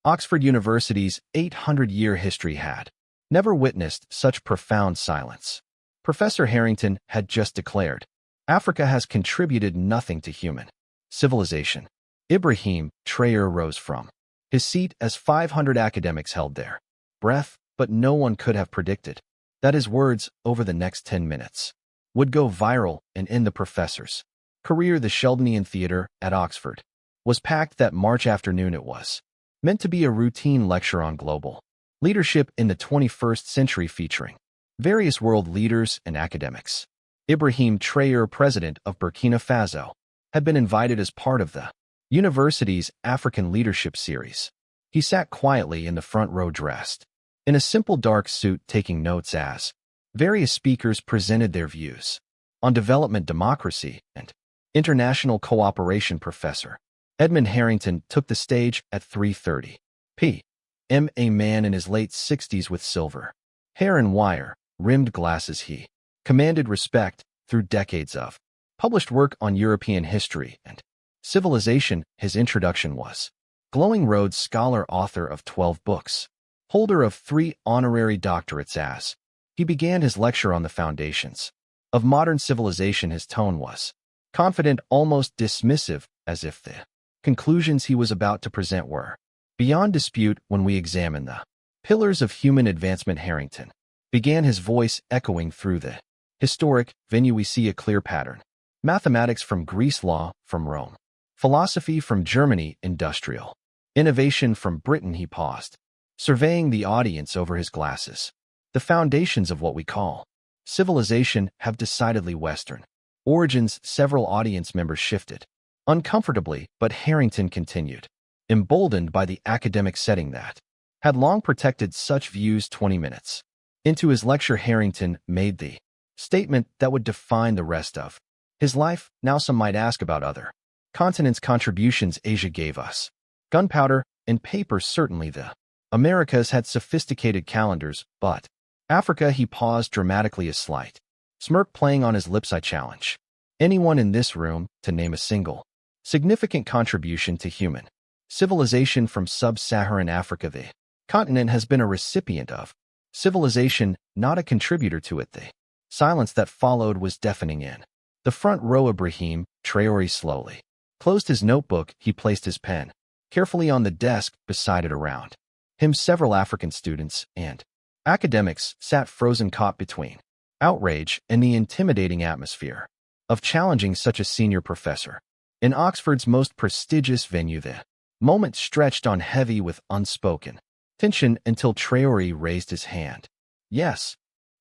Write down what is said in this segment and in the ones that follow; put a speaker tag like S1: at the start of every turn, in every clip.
S1: Oxford University's 800-year history had never witnessed such profound silence. Professor Harrington had just declared, Africa has contributed nothing to human civilization. Ibrahim Traoré rose from his seat as 500 academics held their breath, but no one could have predicted that his words over the next 10 minutes would go viral and end the professor's career. The Sheldonian Theatre at Oxford was packed that March afternoon. It was meant to be a routine lecture on global leadership in the 21st century featuring various world leaders and academics. Ibrahim Traoré, president of Burkina Faso, had been invited as part of the university's African Leadership Series. He sat quietly in the front row dressed in a simple dark suit, taking notes as various speakers presented their views on development, democracy, and international cooperation. Professor Edmund Harrington took the stage at 3:30 p.m. A man in his late 60s with silver hair and wire-rimmed glasses, he commanded respect through decades of published work on European history and civilization. His introduction was glowing. Rhodes Scholar, author of 12 books, holder of 3 honorary doctorates. As he began his lecture on the foundations of modern civilization, his tone was confident, almost dismissive, as if the conclusions he was about to present were beyond dispute. When we examine the pillars of human advancement, Harrington began, his voice echoing through the historic venue, we see a clear pattern. Mathematics from Greece, law from Rome, philosophy from Germany, industrial innovation from Britain. He paused, surveying the audience over his glasses. The foundations of what we call civilization have decidedly Western origins. Several audience members shifted uncomfortably, but Harrington continued, emboldened by the academic setting that had long protected such views. 20 minutes into his lecture, Harrington made the statement that would define the rest of his life. Now some might ask about other continents' contributions. Asia gave us gunpowder and paper. Certainly the Americas had sophisticated calendars, but Africa— he paused dramatically, a slight smirk playing on his lips. I challenge anyone in this room to name a single significant contribution to human civilization from sub-Saharan Africa. The continent has been a recipient of civilization, not a contributor to it. The silence that followed was deafening. In the front row, Ibrahim Traoré slowly closed his notebook. He placed his pen carefully on the desk beside it. Around him, several African students and academics sat frozen, caught between outrage and the intimidating atmosphere of challenging such a senior professor in Oxford's most prestigious venue. The moment stretched on, heavy with unspoken tension, until Traoré raised his hand. Yes,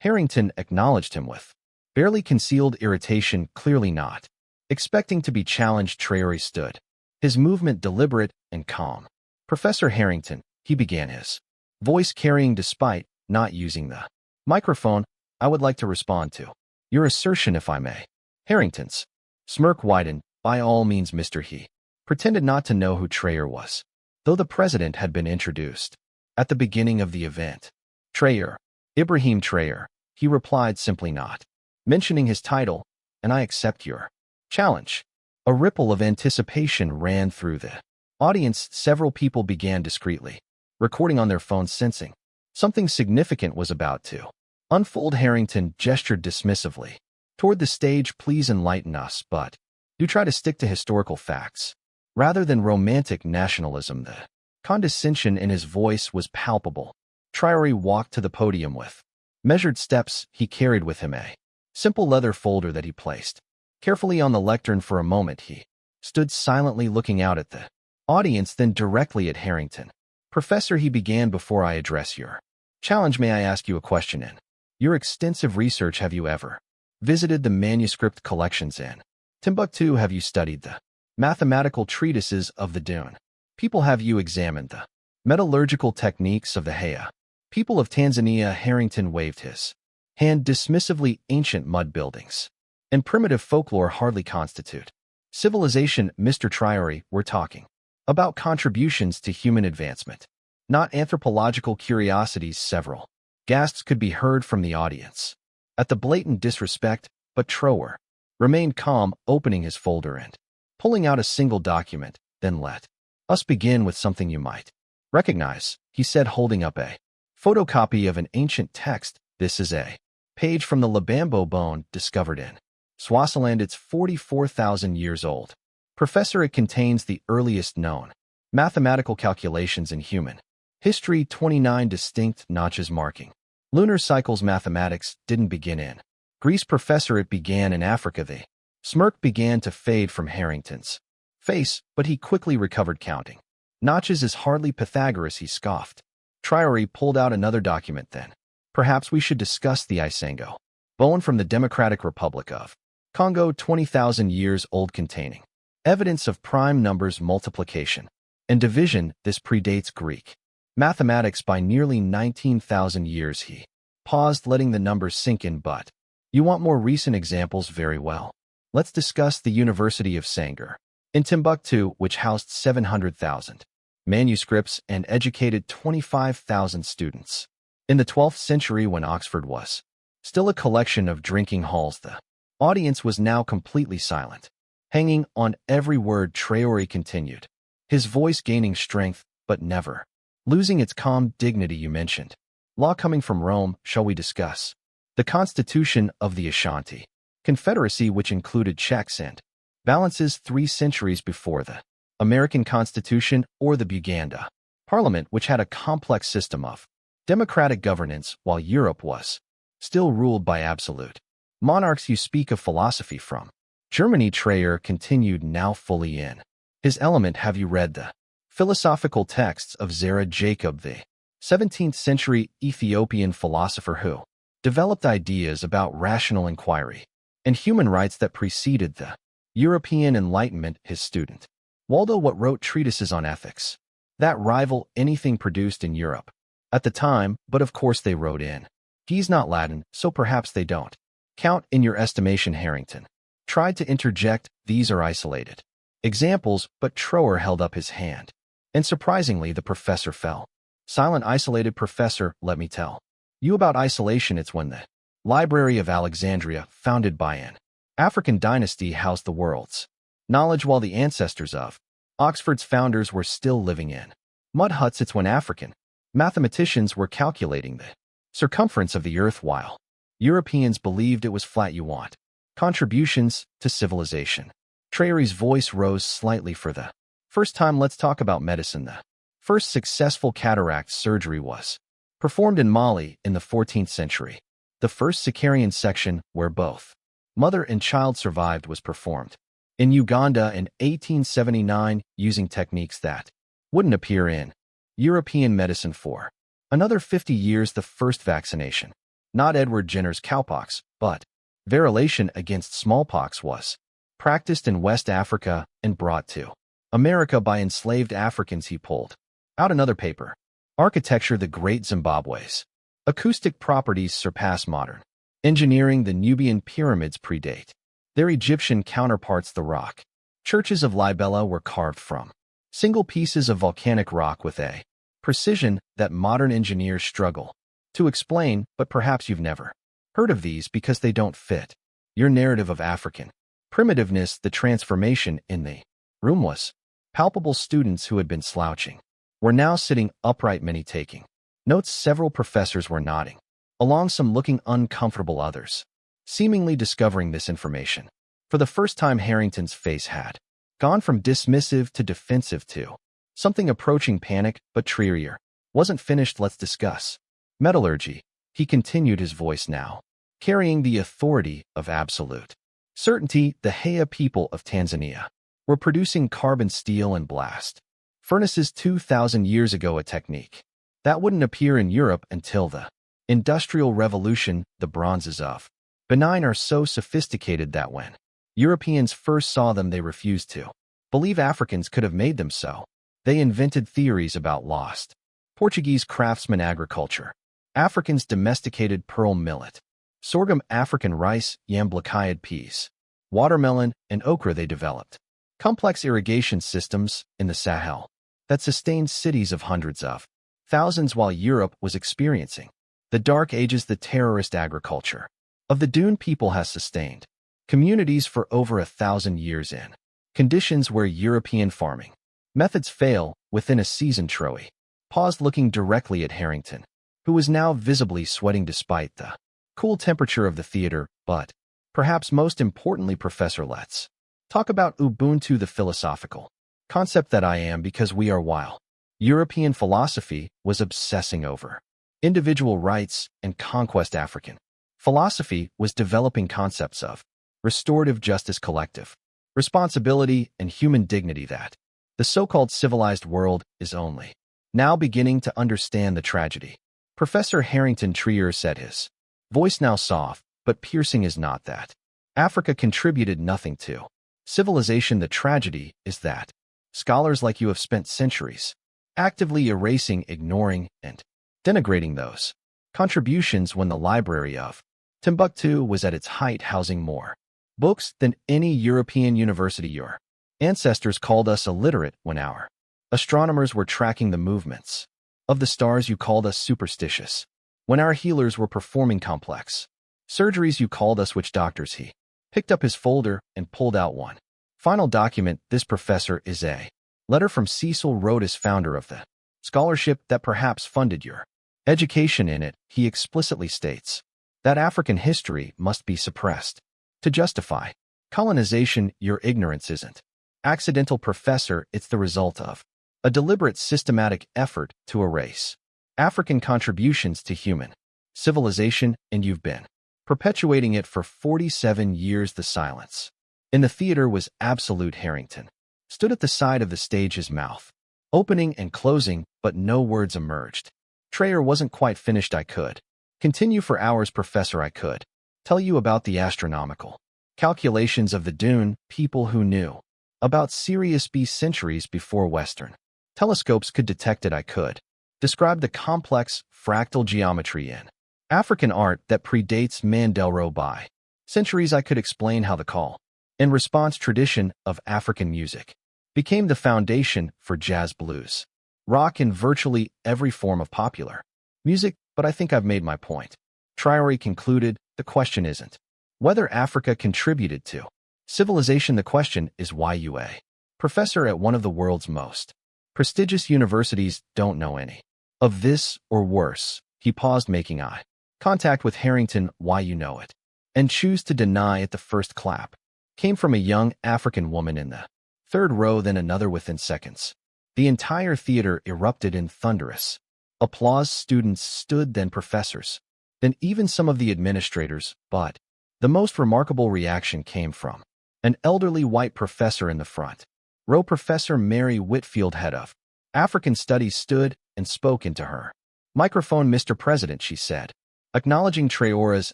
S1: Harrington acknowledged him with barely concealed irritation, clearly not expecting to be challenged. Traoré stood, his movement deliberate and calm. Professor Harrington, he began, his voice carrying despite not using the microphone, I would like to respond to your assertion, if I may. Harrington's smirk widened. By all means, Mr. He pretended not to know who Traoré was, though the president had been introduced at the beginning of the event. Traoré, Ibrahim Traoré, he replied, simply not mentioning his title, and I accept your challenge. A ripple of anticipation ran through the audience. Several people began discreetly recording on their phones, sensing something significant was about to unfold. Harrington gestured dismissively toward the stage. Please enlighten us, but do try to stick to historical facts rather than romantic nationalism. The condescension in his voice was palpable. Traoré walked to the podium with measured steps. He carried with him a simple leather folder that he placed carefully on the lectern. For a moment he stood silently, looking out at the audience, then directly at Harrington. Professor, he began, before I address your challenge, may I ask you a question? In your extensive research, have you ever visited the manuscript collections in Timbuktu? Have you studied the mathematical treatises of the Dune people? Have you examined the metallurgical techniques of the Haya people of Tanzania? Harrington waved his hand dismissively. Ancient mud buildings and primitive folklore hardly constitute civilization, Mr. Traoré. We're talking about contributions to human advancement, not anthropological curiosities. Several gasps could be heard from the audience at the blatant disrespect, but Traoré remained calm, opening his folder and pulling out a single document. Then let us begin with something you might Recognize, he said, holding up a photocopy of an ancient text. This is a page from the Labambo bone discovered in Swaziland. It's 44,000 years old. Professor, it contains the earliest known mathematical calculations in human history, 29 distinct notches marking lunar cycles. Mathematics didn't begin in Greece. Professor, it began in Africa. The smirk began to fade from Harrington's face, but he quickly recovered. Counting notches is hardly Pythagoras, he scoffed. Traoré pulled out another document. Then perhaps we should discuss the Isango bone from the Democratic Republic of Congo, 20,000 years old, containing evidence of prime numbers multiplication and division. This predates Greek mathematics by nearly 19,000 years. He paused, letting the numbers sink in. But you want more recent examples? Very well. Let's discuss the University of Sanger in Timbuktu, which housed 700,000 manuscripts and educated 25,000 students. In the 12th century, when Oxford was still a collection of drinking halls, the audience was now completely silent, hanging on every word. Traoré continued, his voice gaining strength, but never losing its calm dignity. You mentioned law coming from Rome. Shall we discuss the Constitution of the Ashanti Confederacy, which included checks and balances 3 centuries before the American Constitution, or the Buganda Parliament, which had a complex system of democratic governance while Europe was still ruled by absolute monarchs? You speak of philosophy from Germany. Traoré continued, now fully in his element. Have you read the philosophical texts of Zara Jacob, the 17th century Ethiopian philosopher who developed ideas about rational inquiry and human rights that preceded the European Enlightenment? His student Waldo What wrote treatises on ethics that rival anything produced in Europe at the time, but of course they wrote in. He's not Latin, so perhaps they don't count in your estimation. Harrington tried to interject. These are isolated examples, but Traoré held up his hand, and surprisingly the professor fell silent. Isolated? Professor, let me tell you about isolation. It's when the Library of Alexandria, founded by an African dynasty, housed the world's knowledge while the ancestors of Oxford's founders were still living in mud huts. It's when African mathematicians were calculating the circumference of the earth while Europeans believed it was flat. You want contributions to civilization? Traoré's voice rose slightly. For the first time, let's talk about medicine. The first successful cataract surgery was performed in Mali in the 14th century. The first cesarean section, where both mother and child survived, was performed in Uganda in 1879 using techniques that wouldn't appear in European medicine for another 50 years. The first vaccination, not Edward Jenner's cowpox, but variolation against smallpox, was practiced in West Africa and brought to America by enslaved Africans. He pulled out another paper. Architecture. The Great Zimbabwe's acoustic properties surpass modern engineering. The Nubian pyramids predate their Egyptian counterparts. The rock churches of Libella were carved from single pieces of volcanic rock with a precision that modern engineers struggle to explain, but perhaps you've never heard of these because they don't fit your narrative of African primitiveness. The transformation in the room was palpable. Students who had been slouching were now sitting upright, many taking notes. Several professors were nodding along, some looking uncomfortable, others seemingly discovering this information. For the first time, Harrington's face had gone from dismissive to defensive to something approaching panic. But Traoré wasn't finished. Let's discuss metallurgy, he continued, his voice now carrying the authority of absolute certainty. The Haya people of Tanzania were producing carbon steel and blast furnaces 2,000 years ago, a technique that wouldn't appear in Europe until the Industrial Revolution. The bronzes of Benin are so sophisticated that when Europeans first saw them, they refused to believe Africans could have made them so. They invented theories about lost Portuguese craftsman agriculture. Africans domesticated pearl millet, sorghum, African rice, yam, blackeyed peas, watermelon, and okra. They developed complex irrigation systems in the Sahel that sustained cities of hundreds of thousands while Europe was experiencing the Dark Ages. The terrorist agriculture of the Dune people has sustained communities for over 1,000 years in conditions where European farming methods fail within a season. Traoré paused looking directly at Harrington, who was now visibly sweating despite the cool temperature of the theater, but, perhaps most importantly, Professor, let's talk about Ubuntu, the philosophical concept that I am because we are while European philosophy was obsessing over individual rights and conquest, African philosophy was developing concepts of restorative justice, collective responsibility, and human dignity that the so-called civilized world is only now beginning to understand. The tragedy, Professor Harrington Traoré said, his voice now soft but piercing, is not that Africa contributed nothing to civilization. The tragedy is that scholars like you have spent centuries actively erasing, ignoring, and denigrating those contributions when the library of Timbuktu was at its height, housing more books than any European university. Your ancestors called us illiterate when our astronomers were tracking the movements of the stars. You called us superstitious when our healers were performing complex surgeries. You called us witch doctors. He picked up his folder and pulled out one final document. This, professor, is a letter from Cecil Rhodes, founder of the scholarship that perhaps funded your education. In it, he explicitly states that African history must be suppressed to justify colonization. Your ignorance isn't accidental, professor. It's the result of a deliberate, systematic effort to erase African contributions to human civilization, and you've been perpetuating it for 47 years. The silence in the theater was absolute. Harrington stood at the side of the stage, his mouth opening and closing, but no words emerged. Traoré wasn't quite finished. I could continue for hours, professor. I could tell you about the astronomical calculations of the Dune, people who knew about Sirius B centuries before Western telescopes could detect it. I could describe the complex fractal geometry in African art that predates Mandelbrot by centuries. I could explain how the call and response tradition of African music became the foundation for jazz, blues, rock, and virtually every form of popular music. But I think I've made my point. Traoré concluded, the question isn't whether Africa contributed to civilization. The question is why you, a professor at one of the world's most prestigious universities, don't know any of this, or worse. He paused, making eye contact with Harrington. Why you know it and choose to deny it. The first clap came from a young African woman in the third row, then another within seconds. The entire theater erupted in thunderous applause. Students stood, then professors, then even some of the administrators, but the most remarkable reaction came from an elderly white professor in the front row. Professor Mary Whitfield, head of African Studies, stood and spoke into her microphone. Mr. President, she said, acknowledging Traoré's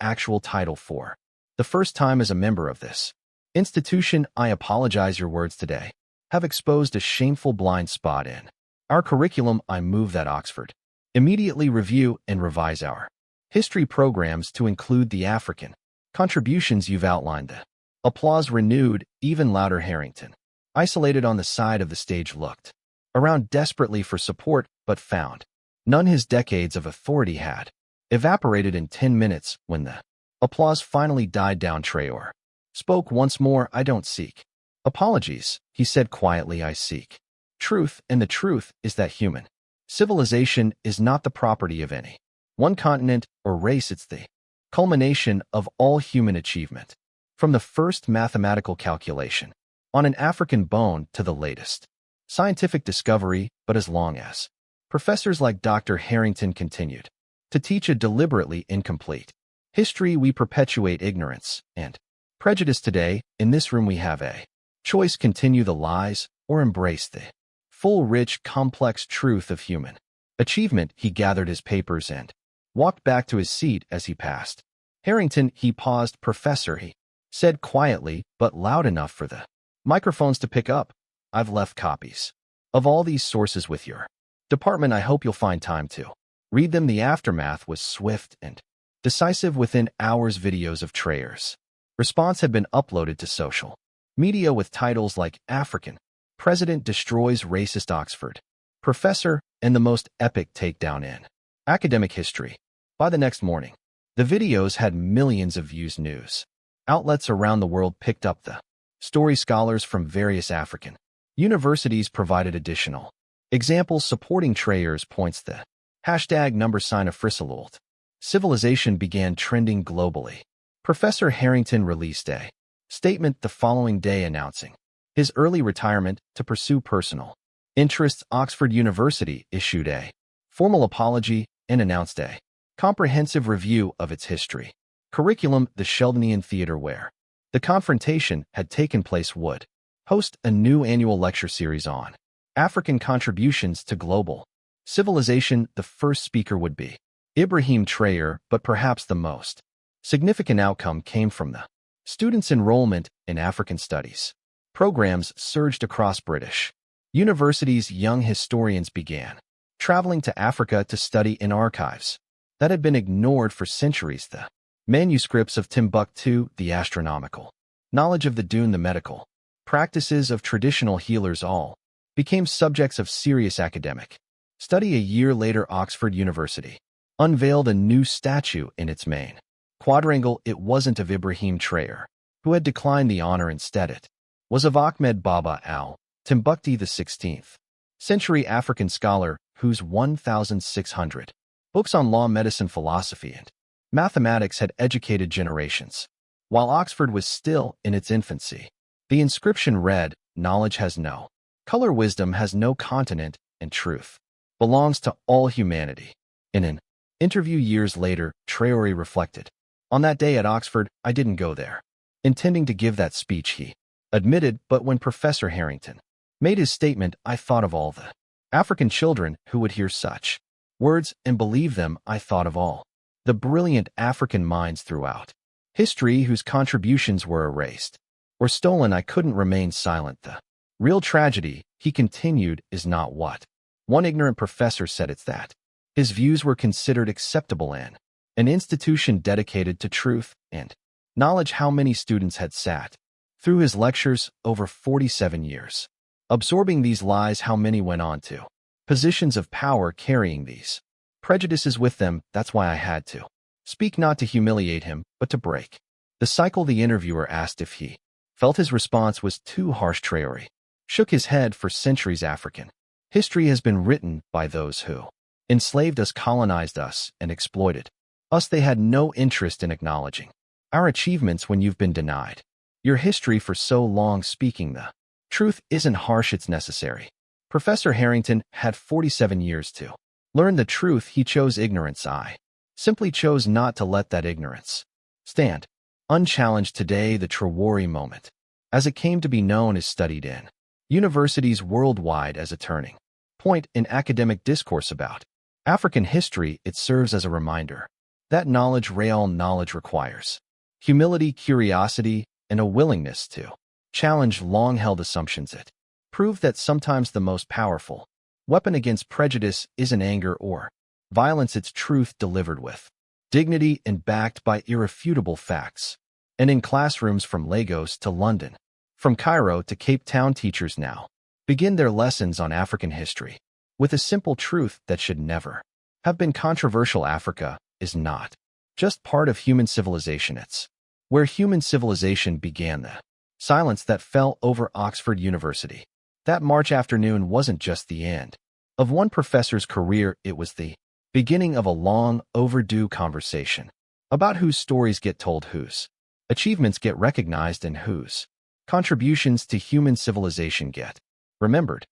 S1: actual title for the first time as a member of this institution, I apologize. Your words today have exposed a shameful blind spot in our curriculum. I move that Oxford immediately review and revise our history programs to include the African contributions you've outlined. The applause renewed, even louder. Harrington, isolated on the side of the stage, looked around desperately for support, but found none. His decades of authority had evaporated in 10 minutes. When the applause finally died down, Traoré spoke once more. I don't seek apologies, he said quietly. I seek truth, and the truth is that human civilization is not the property of any one continent or race. It's the culmination of all human achievement, from the first mathematical calculation on an African bone to the latest scientific discovery. But as long as professors like Dr. Harrington continued to teach a deliberately incomplete history, we perpetuate ignorance and prejudice. Today, in this room, we have a choice: continue the lies or embrace the full, rich, complex truth of human achievement. He gathered his papers and walked back to his seat. As he passed Harrington, he paused. Professor, he said quietly, but loud enough for the microphones to pick up, I've left copies of all these sources with your department. I hope you'll find time to read them. The aftermath was swift and decisive. Within hours, videos of Traoré's response had been uploaded to social media with titles like African President Destroys Racist Oxford Professor and the Most Epic Takedown in Academic History. By the next morning, the videos had millions of views. News outlets around the world picked up the story. Scholars from various African universities provided additional Examples supporting Traore's points the hashtag #sign of Frisolult. Civilization began trending globally. Professor Harrington released a statement the following day announcing his early retirement to pursue personal interests. Oxford University issued a formal apology and announced a comprehensive review of its history. Curriculum. The Sheldonian Theatre, where the confrontation had taken place, would host a new annual lecture series on African contributions to global civilization. The first speaker would be Ibrahim Traoré, but perhaps the most significant outcome came from the students' enrollment in African studies. Programs surged across British universities. Young historians began traveling to Africa to study in archives that had been ignored for centuries. The manuscripts of Timbuktu, the astronomical knowledge of the Dune, the medical practices of traditional healers, all became subjects of serious academic study. A year later, Oxford University unveiled a new statue in its main quadrangle. It wasn't of Ibrahim Traoré, who had declined the honor. Instead, it was of Ahmed Baba al-Timbuktu, the 16th century African scholar whose 1,600 books on law, medicine, philosophy, and mathematics had educated generations. While Oxford was still in its infancy, the inscription read, "Knowledge has no color, wisdom has no continent, and truth belongs to all humanity." In an interview years later, Traoré reflected, "On that day at Oxford, I didn't go there intending to give that speech," he admitted, "but when Professor Harrington made his statement, I thought of all the African children who would hear such words and believe them. I thought of all the brilliant African minds throughout history whose contributions were erased or stolen. I couldn't remain silent. The real tragedy," he continued, "is not what one ignorant professor said. It's that his views were considered acceptable in an institution dedicated to truth and knowledge. How many students had sat through his lectures over 47 years, absorbing these lies? How many went on to positions of power carrying these prejudices with them? That's why I had to speak, not to humiliate him, but to break the cycle." The interviewer asked if he felt his response was too harsh. Traoré shook his head. "For centuries, African history has been written by those who enslaved us, colonized us, and exploited us. They had no interest in acknowledging our achievements. When you've been denied your history for so long, speaking the truth isn't harsh, it's necessary." Professor Harrington had 47 years to learn the truth. He chose ignorance. I simply chose not to let that ignorance stand unchallenged. Today, the Traoré moment, as it came to be known, is studied in universities worldwide as a turning point in academic discourse about African history. It serves as a reminder that real knowledge requires humility, curiosity, and a willingness to challenge long-held assumptions. It proved that sometimes the most powerful weapon against prejudice isn't anger or violence, it's truth delivered with dignity and backed by irrefutable facts. And in classrooms from Lagos to London, from Cairo to Cape Town, teachers now begin their lessons on African history with a simple truth that should never have been controversial. Africa is not just part of human civilization, it's where human civilization began. The silence that fell over Oxford University that March afternoon wasn't just the end of one professor's career, it was the beginning of a long overdue conversation about whose stories get told, whose achievements get recognized, and whose contributions to human civilization get remembered.